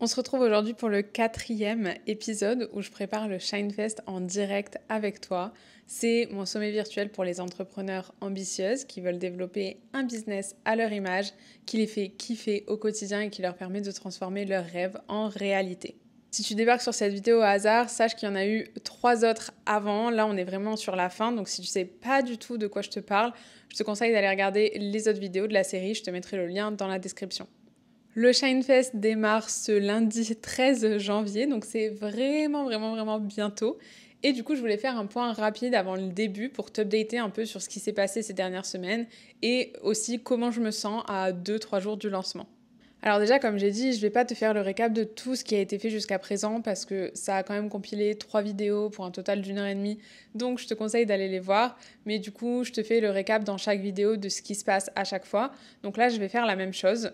On se retrouve aujourd'hui pour le 4e épisode où je prépare le Shinefest en direct avec toi. C'est mon sommet virtuel pour les entrepreneurs ambitieuses qui veulent développer un business à leur image, qui les fait kiffer au quotidien et qui leur permet de transformer leurs rêves en réalité. Si tu débarques sur cette vidéo au hasard, sache qu'il y en a eu 3 autres avant. Là, on est vraiment sur la fin. Donc, si tu sais pas du tout de quoi je te parle, je te conseille d'aller regarder les autres vidéos de la série. Je te mettrai le lien dans la description. Le Shinefest démarre ce lundi 13 janvier, donc c'est vraiment bientôt. Et du coup, je voulais faire un point rapide avant le début pour t'updater un peu sur ce qui s'est passé ces dernières semaines et aussi comment je me sens à 2-3 jours du lancement. Alors déjà, comme j'ai dit, je vais pas te faire le récap de tout ce qui a été fait jusqu'à présent parce que ça a quand même compilé 3 vidéos pour un total d'1h30, donc je te conseille d'aller les voir. Mais du coup, je te fais le récap dans chaque vidéo de ce qui se passe à chaque fois. Donc là, je vais faire la même chose.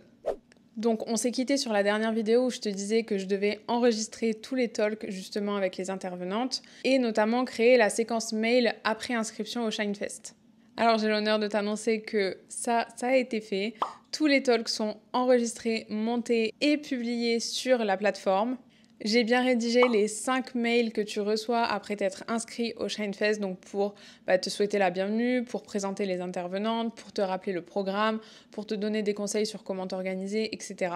Donc on s'est quitté sur la dernière vidéo où je te disais que je devais enregistrer tous les talks justement avec les intervenantes et notamment créer la séquence mail après inscription au Shinefest. Alors j'ai l'honneur de t'annoncer que ça a été fait. Tous les talks sont enregistrés, montés et publiés sur la plateforme. J'ai bien rédigé les 5 mails que tu reçois après t'être inscrit au Shinefest, donc pour te souhaiter la bienvenue, pour présenter les intervenantes, pour te rappeler le programme, pour te donner des conseils sur comment t'organiser, etc.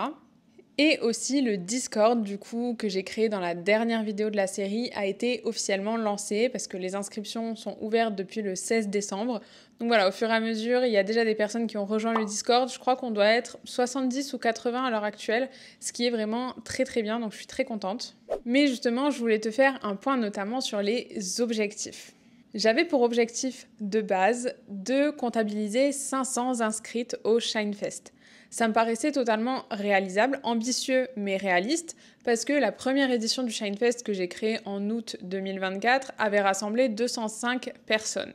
Et aussi le Discord, du coup, que j'ai créé dans la dernière vidéo de la série, a été officiellement lancé parce que les inscriptions sont ouvertes depuis le 16 décembre. Donc voilà, au fur et à mesure, il y a déjà des personnes qui ont rejoint le Discord. Je crois qu'on doit être 70 ou 80 à l'heure actuelle, ce qui est vraiment très bien, donc je suis très contente. Mais justement, je voulais te faire un point notamment sur les objectifs. J'avais pour objectif de base de comptabiliser 500 inscrites au Shinefest. Ça me paraissait totalement réalisable, ambitieux mais réaliste, parce que la première édition du Shinefest que j'ai créée en août 2024 avait rassemblé 205 personnes.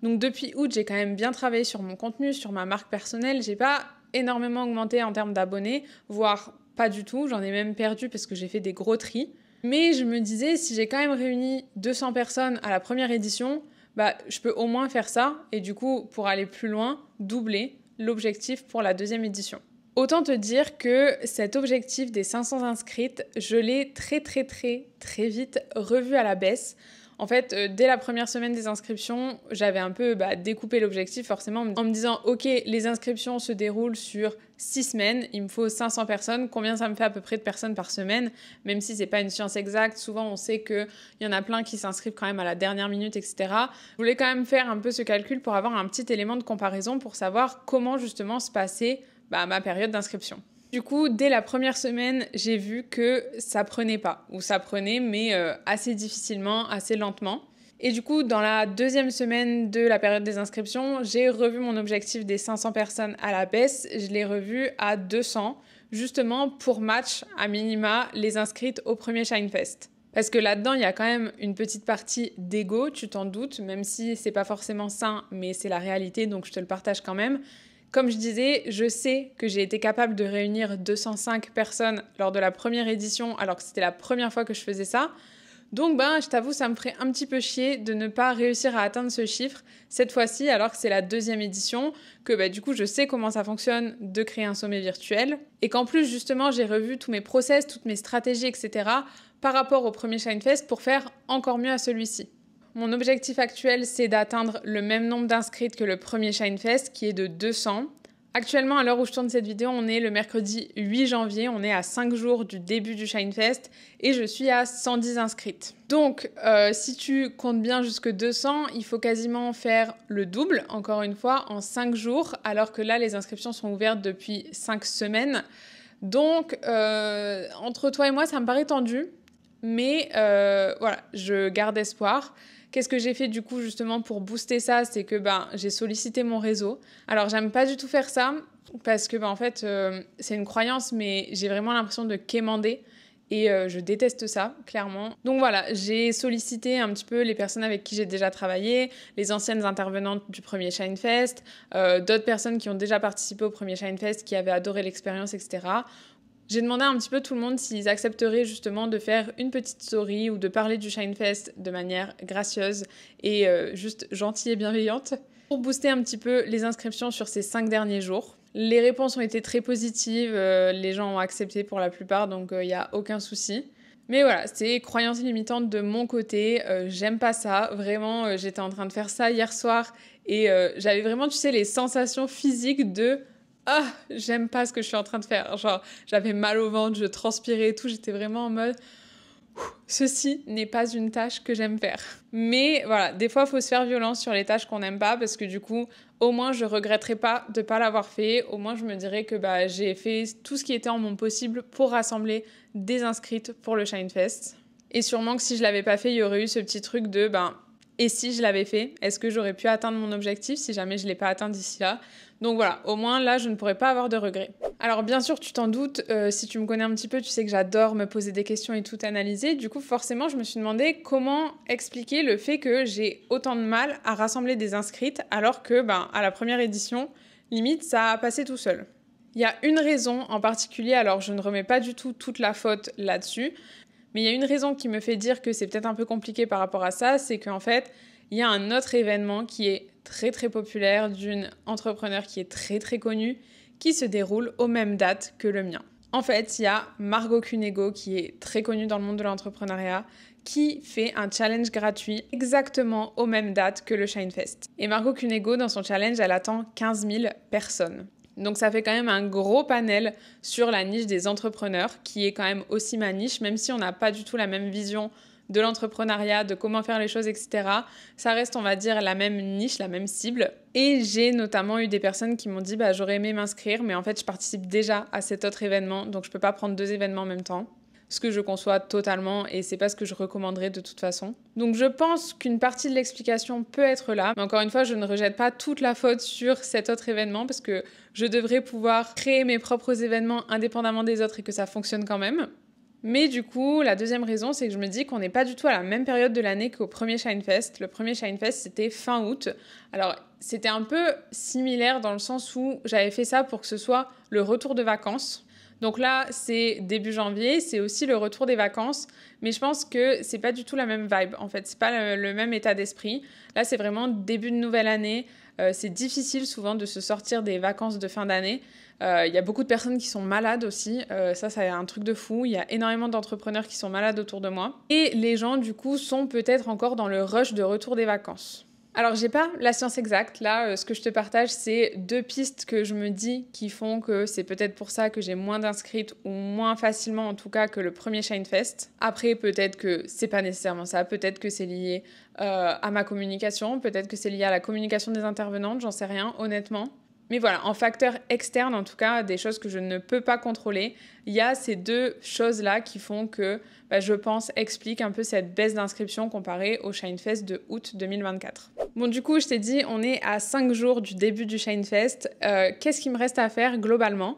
Donc depuis août, j'ai quand même bien travaillé sur mon contenu, sur ma marque personnelle. J'ai pas énormément augmenté en termes d'abonnés, voire pas du tout. J'en ai même perdu parce que j'ai fait des gros tris. Mais je me disais, si j'ai quand même réuni 200 personnes à la première édition, je peux au moins faire ça. Et du coup, pour aller plus loin, doubler l'objectif pour la deuxième édition. Autant te dire que cet objectif des 500 inscrites, je l'ai très vite revu à la baisse. En fait, dès la première semaine des inscriptions, j'avais un peu découpé l'objectif forcément en me disant « Ok, les inscriptions se déroulent sur 6 semaines, il me faut 500 personnes, combien ça me fait à peu près de personnes par semaine ?» Même si c'est pas une science exacte, souvent on sait qu'il y en a plein qui s'inscrivent quand même à la dernière minute, etc. Je voulais quand même faire un peu ce calcul pour avoir un petit élément de comparaison pour savoir comment justement se passait ma période d'inscription. Du coup, dès la première semaine, j'ai vu que ça prenait pas. Ou ça prenait, mais assez difficilement, assez lentement. Et du coup, dans la deuxième semaine de la période des inscriptions, j'ai revu mon objectif des 500 personnes à la baisse. Je l'ai revu à 200, justement pour match à minima les inscrites au premier Shinefest. Parce que là-dedans, il y a quand même une petite partie d'ego, tu t'en doutes, même si c'est pas forcément sain, mais c'est la réalité, donc je te le partage quand même. Comme je disais, je sais que j'ai été capable de réunir 205 personnes lors de la première édition, alors que c'était la première fois que je faisais ça. Donc, je t'avoue, ça me ferait un petit peu chier de ne pas réussir à atteindre ce chiffre cette fois-ci, alors que c'est la deuxième édition, que du coup, je sais comment ça fonctionne de créer un sommet virtuel. Et qu'en plus, justement, j'ai revu tous mes process, toutes mes stratégies, etc. par rapport au premier Shinefest pour faire encore mieux à celui-ci. Mon objectif actuel, c'est d'atteindre le même nombre d'inscrites que le premier Shinefest, qui est de 200. Actuellement, à l'heure où je tourne cette vidéo, on est le mercredi 8 janvier, on est à 5 jours du début du Shinefest et je suis à 110 inscrites. Donc, si tu comptes bien jusque 200, il faut quasiment faire le double, encore une fois, en 5 jours, alors que là, les inscriptions sont ouvertes depuis 5 semaines. Donc, entre toi et moi, ça me paraît tendu, mais voilà, je garde espoir. Qu'est-ce que j'ai fait du coup justement pour booster ça? C'est que j'ai sollicité mon réseau. Alors j'aime pas du tout faire ça parce que en fait c'est une croyance, mais j'ai vraiment l'impression de quémander et je déteste ça clairement. Donc voilà, j'ai sollicité un petit peu les personnes avec qui j'ai déjà travaillé, les anciennes intervenantes du premier Shinefest, d'autres personnes qui ont déjà participé au premier Shinefest, qui avaient adoré l'expérience, etc. J'ai demandé un petit peu tout le monde s'ils accepteraient justement de faire une petite story ou de parler du Shinefest de manière gracieuse et juste gentille et bienveillante pour booster un petit peu les inscriptions sur ces 5 derniers jours. Les réponses ont été très positives, les gens ont accepté pour la plupart, donc il n'y a aucun souci. Mais voilà, c'est croyance limitante de mon côté, j'aime pas ça. Vraiment, j'étais en train de faire ça hier soir et j'avais vraiment, tu sais, les sensations physiques de ah, j'aime pas ce que je suis en train de faire. Genre, j'avais mal au ventre, je transpirais et tout, j'étais vraiment en mode ceci n'est pas une tâche que j'aime faire. Mais voilà, des fois, il faut se faire violence sur les tâches qu'on n'aime pas parce que du coup, au moins, je regretterai pas de pas l'avoir fait. Au moins, je me dirais que j'ai fait tout ce qui était en mon possible pour rassembler des inscrites pour le Shinefest. Et sûrement que si je l'avais pas fait, il y aurait eu ce petit truc de et si je l'avais fait, est-ce que j'aurais pu atteindre mon objectif si jamais je ne l'ai pas atteint d'ici là? Donc voilà, au moins là, je ne pourrais pas avoir de regrets. Alors bien sûr, tu t'en doutes, si tu me connais un petit peu, tu sais que j'adore me poser des questions et tout analyser. Du coup, forcément, je me suis demandé comment expliquer le fait que j'ai autant de mal à rassembler des inscrites alors que à la première édition, limite, ça a passé tout seul. Il y a une raison en particulier, alors je ne remets pas du tout toute la faute là-dessus, mais il y a une raison qui me fait dire que c'est peut-être un peu compliqué par rapport à ça, c'est qu'en fait, il y a un autre événement qui est très très populaire d'une entrepreneur qui est très très connue, qui se déroule aux mêmes dates que le mien. En fait, il y a Margot Cunego qui est très connue dans le monde de l'entrepreneuriat, qui fait un challenge gratuit exactement aux mêmes dates que le Shinefest. Et Margot Cunego, dans son challenge, elle attend 15 000 personnes. Donc ça fait quand même un gros panel sur la niche des entrepreneurs, qui est quand même aussi ma niche, même si on n'a pas du tout la même vision de l'entrepreneuriat, de comment faire les choses, etc. Ça reste, on va dire, la même niche, la même cible. Et j'ai notamment eu des personnes qui m'ont dit j'aurais aimé m'inscrire, mais en fait je participe déjà à cet autre événement, donc je peux pas prendre 2 événements en même temps. Ce que je conçois totalement et c'est pas ce que je recommanderais de toute façon. Donc je pense qu'une partie de l'explication peut être là, mais encore une fois, je ne rejette pas toute la faute sur cet autre événement parce que je devrais pouvoir créer mes propres événements indépendamment des autres et que ça fonctionne quand même. Mais du coup, la deuxième raison, c'est que je me dis qu'on n'est pas du tout à la même période de l'année qu'au premier Shinefest. Le premier Shinefest, c'était fin août. Alors, c'était un peu similaire dans le sens où j'avais fait ça pour que ce soit le retour de vacances. Donc là, c'est début janvier, c'est aussi le retour des vacances, mais je pense que c'est pas du tout la même vibe. En fait, c'est pas le même état d'esprit. Là, c'est vraiment début de nouvelle année. C'est difficile souvent de se sortir des vacances de fin d'année. Il y a beaucoup de personnes qui sont malades aussi. Ça, c'est un truc de fou. Il y a énormément d'entrepreneurs qui sont malades autour de moi. Et les gens, du coup, sont peut-être encore dans le rush de retour des vacances. Alors, j'ai pas la science exacte. Là, ce que je te partage, c'est 2 pistes que je me dis qui font que c'est peut-être pour ça que j'ai moins d'inscrites ou moins facilement, en tout cas, que le premier Shinefest. Après, peut-être que c'est pas nécessairement ça. Peut-être que c'est lié à ma communication. Peut-être que c'est lié à la communication des intervenantes. J'en sais rien, honnêtement. Mais voilà, en facteur externe, en tout cas, des choses que je ne peux pas contrôler, il y a ces 2 choses-là qui font que, je pense, expliquent un peu cette baisse d'inscription comparée au Shinefest de août 2024. Bon, du coup, je t'ai dit, on est à 5 jours du début du Shinefest. Qu'est-ce qu'il me reste à faire globalement ?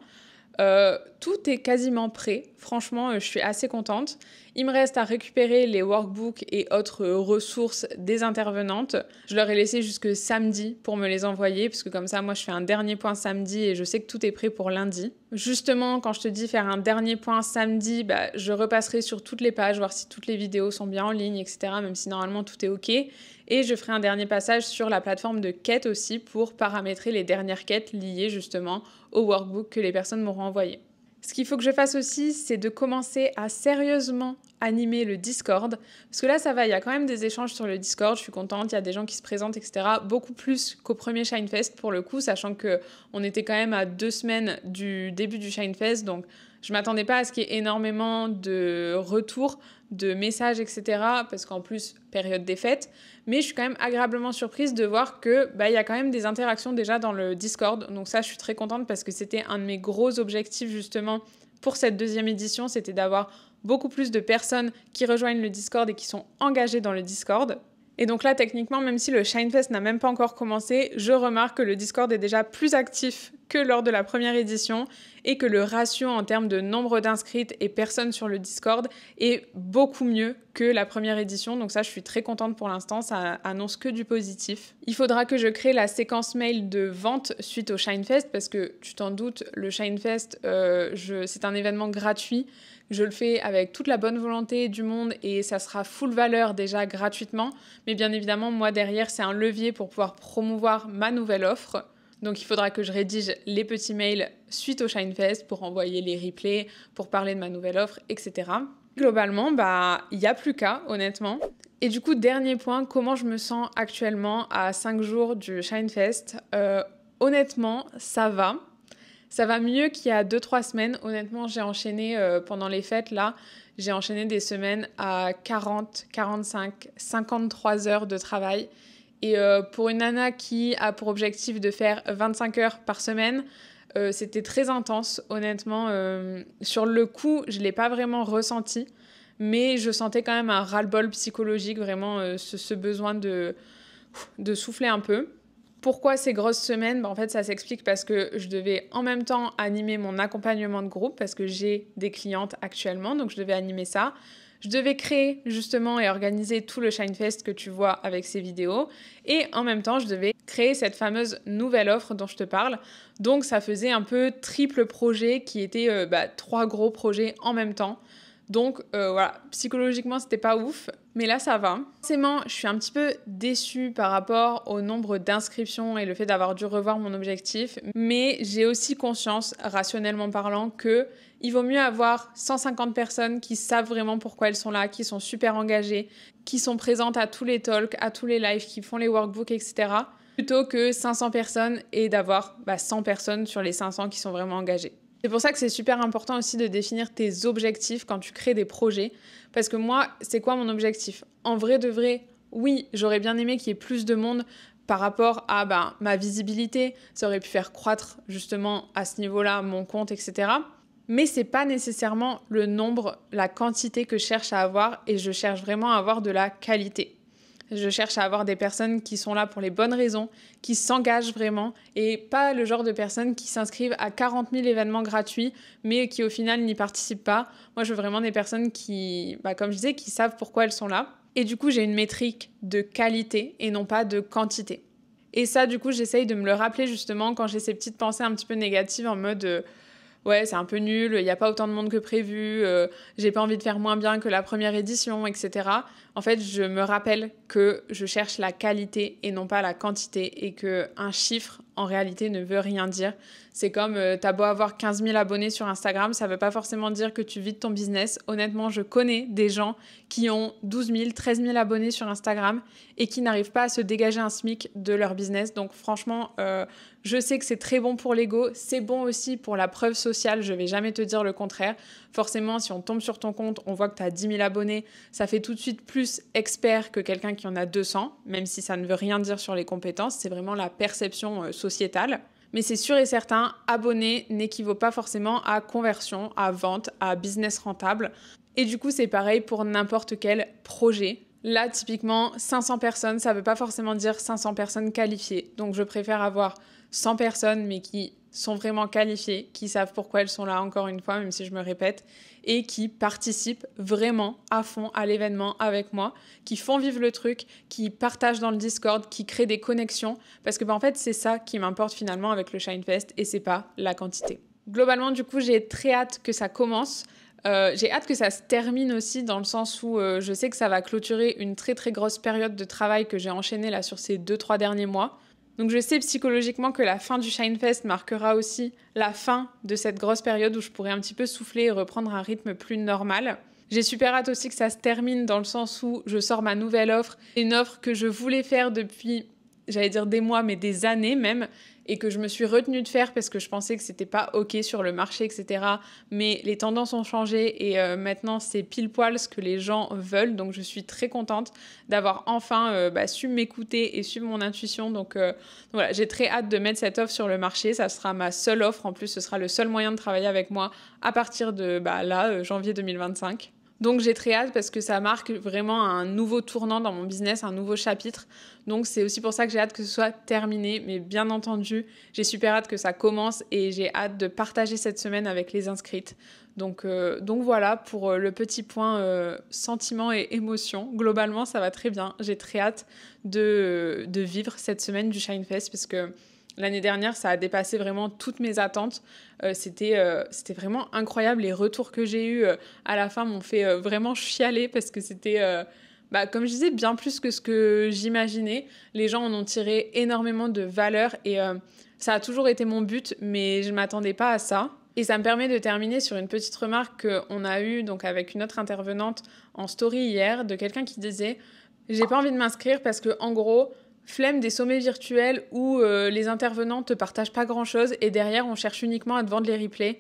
Tout est quasiment prêt. Franchement, je suis assez contente. Il me reste à récupérer les workbooks et autres ressources des intervenantes. Je leur ai laissé jusque samedi pour me les envoyer, parce que comme ça, moi, je fais un dernier point samedi et je sais que tout est prêt pour lundi. Justement, quand je te dis faire un dernier point samedi, je repasserai sur toutes les pages, voir si toutes les vidéos sont bien en ligne, etc., même si normalement tout est OK. Et je ferai un dernier passage sur la plateforme de quêtes aussi pour paramétrer les dernières quêtes liées justement au workbook que les personnes m'auront envoyé. Ce qu'il faut que je fasse aussi, c'est de commencer à sérieusement animer le Discord. Parce que là, ça va, il y a quand même des échanges sur le Discord, je suis contente, il y a des gens qui se présentent, etc. Beaucoup plus qu'au premier Shinefest pour le coup, sachant qu'on était quand même à 2 semaines du début du Shinefest, donc je ne m'attendais pas à ce qu'il y ait énormément de retours, de messages, etc. Parce qu'en plus, période des fêtes. Mais je suis quand même agréablement surprise de voir que y a quand même des interactions déjà dans le Discord. Donc ça, je suis très contente parce que c'était un de mes gros objectifs justement pour cette 2e édition. C'était d'avoir beaucoup plus de personnes qui rejoignent le Discord et qui sont engagées dans le Discord. Et donc là, techniquement, même si le Shinefest n'a même pas encore commencé, je remarque que le Discord est déjà plus actif que lors de la première édition et que le ratio en termes de nombre d'inscrites et personnes sur le Discord est beaucoup mieux que la première édition. Donc ça, je suis très contente pour l'instant, ça annonce que du positif. Il faudra que je crée la séquence mail de vente suite au Shinefest parce que, tu t'en doutes, le Shinefest, c'est un événement gratuit. Je le fais avec toute la bonne volonté du monde et ça sera full valeur déjà gratuitement. Mais bien évidemment, moi derrière, c'est un levier pour pouvoir promouvoir ma nouvelle offre. Donc il faudra que je rédige les petits mails suite au Shinefest pour envoyer les replays, pour parler de ma nouvelle offre, etc. Globalement, il n'y a plus qu'à, honnêtement. Et du coup, dernier point, comment je me sens actuellement à 5 jours du Shinefest. Honnêtement, ça va. Ça va mieux qu'il y a 2-3 semaines. Honnêtement, j'ai enchaîné pendant les fêtes, là, j'ai enchaîné des semaines à 40, 45, 53 heures de travail. Et pour une nana qui a pour objectif de faire 25 heures par semaine, c'était très intense, honnêtement. Sur le coup, je ne l'ai pas vraiment ressenti, mais je sentais quand même un ras-le-bol psychologique, vraiment ce besoin de souffler un peu. Pourquoi ces grosses semaines ? En fait, ça s'explique parce que je devais en même temps animer mon accompagnement de groupe, parce que j'ai des clientes actuellement, donc je devais animer ça. Je devais créer justement et organiser tout le Shinefest que tu vois avec ces vidéos. Et en même temps, je devais créer cette fameuse nouvelle offre dont je te parle. Donc ça faisait un peu triple projet qui était 3 gros projets en même temps. Donc voilà, psychologiquement, c'était pas ouf. Mais là, ça va. Forcément, je suis un petit peu déçue par rapport au nombre d'inscriptions et le fait d'avoir dû revoir mon objectif. Mais j'ai aussi conscience, rationnellement parlant, que il vaut mieux avoir 150 personnes qui savent vraiment pourquoi elles sont là, qui sont super engagées, qui sont présentes à tous les talks, à tous les lives, qui font les workbooks, etc. plutôt que 500 personnes et d'avoir 100 personnes sur les 500 qui sont vraiment engagées. C'est pour ça que c'est super important aussi de définir tes objectifs quand tu crées des projets. Parce que moi, c'est quoi mon objectif ? En vrai de vrai, oui, j'aurais bien aimé qu'il y ait plus de monde par rapport à ma visibilité. Ça aurait pu faire croître justement à ce niveau-là mon compte, etc. Mais c'est pas nécessairement le nombre, la quantité que je cherche à avoir et je cherche vraiment à avoir de la qualité. Je cherche à avoir des personnes qui sont là pour les bonnes raisons, qui s'engagent vraiment et pas le genre de personnes qui s'inscrivent à 40 000 événements gratuits mais qui au final n'y participent pas. Moi, je veux vraiment des personnes qui, comme je disais, qui savent pourquoi elles sont là. Et du coup, j'ai une métrique de qualité et non pas de quantité. Et ça, du coup, j'essaye de me le rappeler justement quand j'ai ces petites pensées un petit peu négatives en mode ouais, c'est un peu nul, il n'y a pas autant de monde que prévu, j'ai pas envie de faire moins bien que la première édition, etc. En fait, je me rappelle que je cherche la qualité et non pas la quantité et qu'un chiffre, en réalité, ne veut rien dire. C'est comme t'as beau avoir 15 000 abonnés sur Instagram, ça veut pas forcément dire que tu vides ton business. Honnêtement, je connais des gens qui ont 12 000, 13 000 abonnés sur Instagram et qui n'arrivent pas à se dégager un SMIC de leur business. Donc franchement, je sais que c'est très bon pour l'ego, c'est bon aussi pour la preuve sociale, je vais jamais te dire le contraire. Forcément, si on tombe sur ton compte, on voit que tu as 10 000 abonnés, ça fait tout de suite plus expert que quelqu'un qui en a 200, même si ça ne veut rien dire sur les compétences, c'est vraiment la perception sociétale. Mais c'est sûr et certain, abonné n'équivaut pas forcément à conversion, à vente, à business rentable. Et du coup, c'est pareil pour n'importe quel projet. Là, typiquement, 500 personnes, ça ne veut pas forcément dire 500 personnes qualifiées. Donc, je préfère avoir 100 personnes, mais qui sont vraiment qualifiées, qui savent pourquoi elles sont là, encore une fois, même si je me répète, et qui participent vraiment à fond à l'événement avec moi, qui font vivre le truc, qui partagent dans le Discord, qui créent des connexions, parce que en fait, c'est ça qui m'importe finalement avec le Shinefest, et c'est pas la quantité. Globalement, du coup, j'ai très hâte que ça commence. J'ai hâte que ça se termine aussi dans le sens où je sais que ça va clôturer une très très grosse période de travail que j'ai enchaînée là sur ces 2-3 derniers mois. Donc je sais psychologiquement que la fin du Shinefest marquera aussi la fin de cette grosse période où je pourrai un petit peu souffler et reprendre un rythme plus normal. J'ai super hâte aussi que ça se termine dans le sens où je sors ma nouvelle offre. Une offre que je voulais faire depuis, j'allais dire des mois, mais des années même, et que je me suis retenue de faire parce que je pensais que c'était pas OK sur le marché, etc. Mais les tendances ont changé et maintenant c'est pile poil ce que les gens veulent. Donc je suis très contente d'avoir enfin su m'écouter et suivre mon intuition. Donc voilà, j'ai très hâte de mettre cette offre sur le marché. Ça sera ma seule offre. En plus, ce sera le seul moyen de travailler avec moi à partir de janvier 2025. Donc j'ai très hâte parce que ça marque vraiment un nouveau tournant dans mon business, un nouveau chapitre. Donc c'est aussi pour ça que j'ai hâte que ce soit terminé. Mais bien entendu, j'ai super hâte que ça commence et j'ai hâte de partager cette semaine avec les inscrites. Donc voilà pour le petit point sentiment et émotion. Globalement, ça va très bien. J'ai très hâte de vivre cette semaine du Shinefest parce que l'année dernière, ça a dépassé vraiment toutes mes attentes. C'était vraiment incroyable. Les retours que j'ai eus à la fin m'ont fait vraiment chialer parce que c'était, comme je disais, bien plus que ce que j'imaginais. Les gens en ont tiré énormément de valeur et Ça a toujours été mon but, mais je m'attendais pas à ça. Et ça me permet de terminer sur une petite remarque qu'on a eue donc avec une autre intervenante en story hier, de quelqu'un qui disait « J'ai pas envie de m'inscrire parce que, en gros, flemme des sommets virtuels où les intervenants te partagent pas grand-chose et derrière, on cherche uniquement à te vendre les replays. »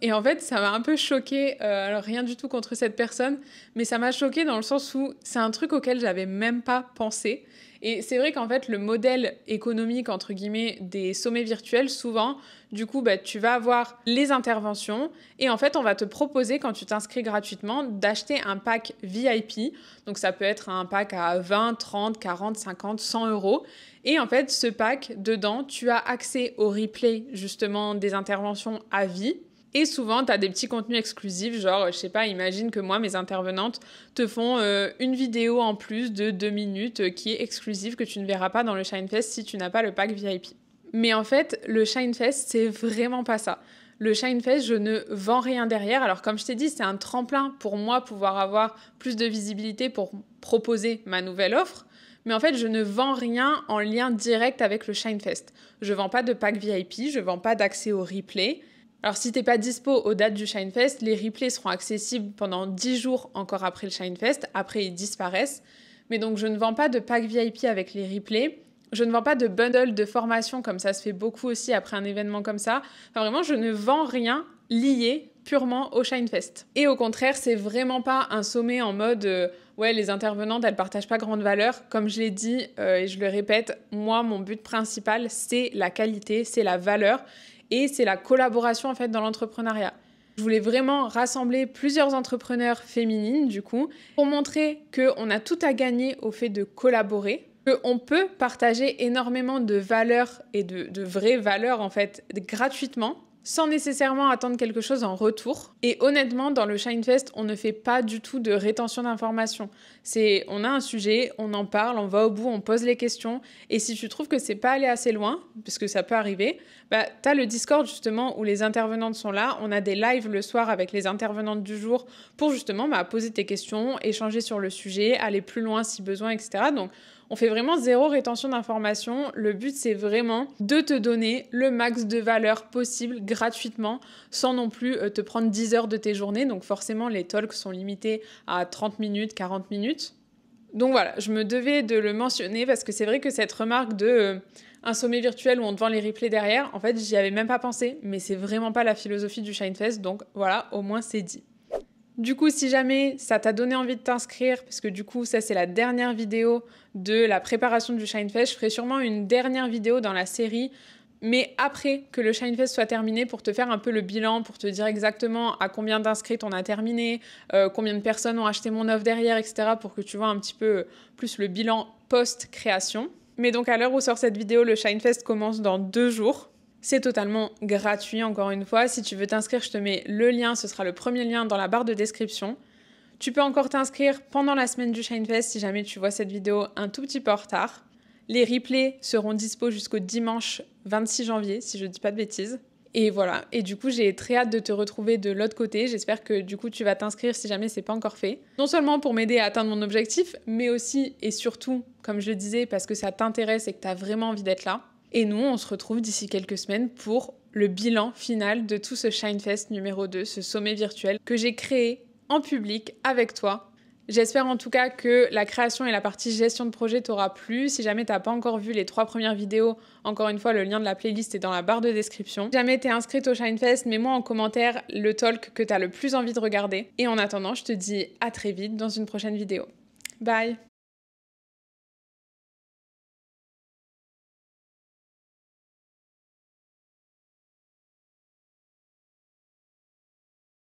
Et en fait, ça m'a un peu choquée. Alors, rien du tout contre cette personne, mais ça m'a choquée dans le sens où c'est un truc auquel j'avais même pas pensé. Et c'est vrai qu'en fait, le modèle économique, entre guillemets, des sommets virtuels, souvent, du coup, tu vas avoir les interventions et en fait, on va te proposer, quand tu t'inscris gratuitement, d'acheter un pack VIP. Donc, ça peut être un pack à 20, 30, 40, 50, 100 euros. Et en fait, ce pack, dedans, tu as accès au replay, justement, des interventions à vie. Et souvent, tu as des petits contenus exclusifs, genre, je sais pas, imagine que moi, mes intervenantes te font une vidéo en plus de 2 minutes qui est exclusive, que tu ne verras pas dans le Shinefest si tu n'as pas le pack VIP. Mais en fait, le Shinefest, c'est vraiment pas ça. Le Shinefest, je ne vends rien derrière. Alors, comme je t'ai dit, c'est un tremplin pour moi pouvoir avoir plus de visibilité pour proposer ma nouvelle offre. Mais en fait, je ne vends rien en lien direct avec le Shinefest. Je vends pas de pack VIP, je vends pas d'accès au replay. Alors, si t'es pas dispo aux dates du Shinefest, les replays seront accessibles pendant 10 jours encore après le Shinefest. Après, ils disparaissent. Mais donc, je ne vends pas de pack VIP avec les replays. Je ne vends pas de bundle de formation comme ça se fait beaucoup aussi après un événement comme ça. Enfin, vraiment, je ne vends rien lié purement au Shinefest. Et au contraire, c'est vraiment pas un sommet en mode ouais, les intervenantes, elles partagent pas grande valeur. Comme je l'ai dit et je le répète, moi, mon but principal, c'est la qualité, c'est la valeur et c'est la collaboration en fait dans l'entrepreneuriat. Je voulais vraiment rassembler plusieurs entrepreneurs féminines du coup pour montrer qu'on a tout à gagner au fait de collaborer, qu'on peut partager énormément de valeurs et de vraies valeurs en fait gratuitement sans nécessairement attendre quelque chose en retour. Et honnêtement, dans le Shinefest, on ne fait pas du tout de rétention d'informations. On a un sujet, on en parle, on va au bout, on pose les questions. Et si tu trouves que c'est pas allé assez loin, parce que ça peut arriver, t'as le Discord justement où les intervenantes sont là. On a des lives le soir avec les intervenantes du jour pour justement poser tes questions, échanger sur le sujet, aller plus loin si besoin, etc. Donc, on fait vraiment zéro rétention d'informations. Le but, c'est vraiment de te donner le max de valeur possible gratuitement, sans non plus te prendre 10 heures de tes journées. Donc forcément, les talks sont limités à 30 minutes, 40 minutes. Donc voilà, je me devais de le mentionner parce que c'est vrai que cette remarque de un sommet virtuel où on te vend les replays derrière, en fait, j'y avais même pas pensé, mais c'est vraiment pas la philosophie du Shinefest. Donc voilà, au moins c'est dit. Du coup, si jamais ça t'a donné envie de t'inscrire, parce que du coup, ça c'est la dernière vidéo de la préparation du Shinefest, je ferai sûrement une dernière vidéo dans la série, mais après que le Shinefest soit terminé, pour te faire un peu le bilan, pour te dire exactement à combien d'inscrites on a terminé, combien de personnes ont acheté mon offre derrière, etc., pour que tu vois un petit peu plus le bilan post-création. Mais donc à l'heure où sort cette vidéo, le Shinefest commence dans 2 jours. C'est totalement gratuit, encore une fois. Si tu veux t'inscrire, je te mets le lien. Ce sera le premier lien dans la barre de description. Tu peux encore t'inscrire pendant la semaine du Shinefest si jamais tu vois cette vidéo un tout petit peu en retard. Les replays seront dispo jusqu'au dimanche 26 janvier, si je ne dis pas de bêtises. Et voilà. Et du coup, j'ai très hâte de te retrouver de l'autre côté. J'espère que du coup, tu vas t'inscrire si jamais c'est pas encore fait. Non seulement pour m'aider à atteindre mon objectif, mais aussi et surtout, comme je le disais, parce que ça t'intéresse et que tu as vraiment envie d'être là. Et nous, on se retrouve d'ici quelques semaines pour le bilan final de tout ce Shinefest numéro 2, ce sommet virtuel que j'ai créé en public avec toi. J'espère en tout cas que la création et la partie gestion de projet t'aura plu. Si jamais t'as pas encore vu les 3 premières vidéos, encore une fois, le lien de la playlist est dans la barre de description. Si jamais t'es inscrite au Shinefest, mets-moi en commentaire le talk que t'as le plus envie de regarder. Et en attendant, je te dis à très vite dans une prochaine vidéo. Bye!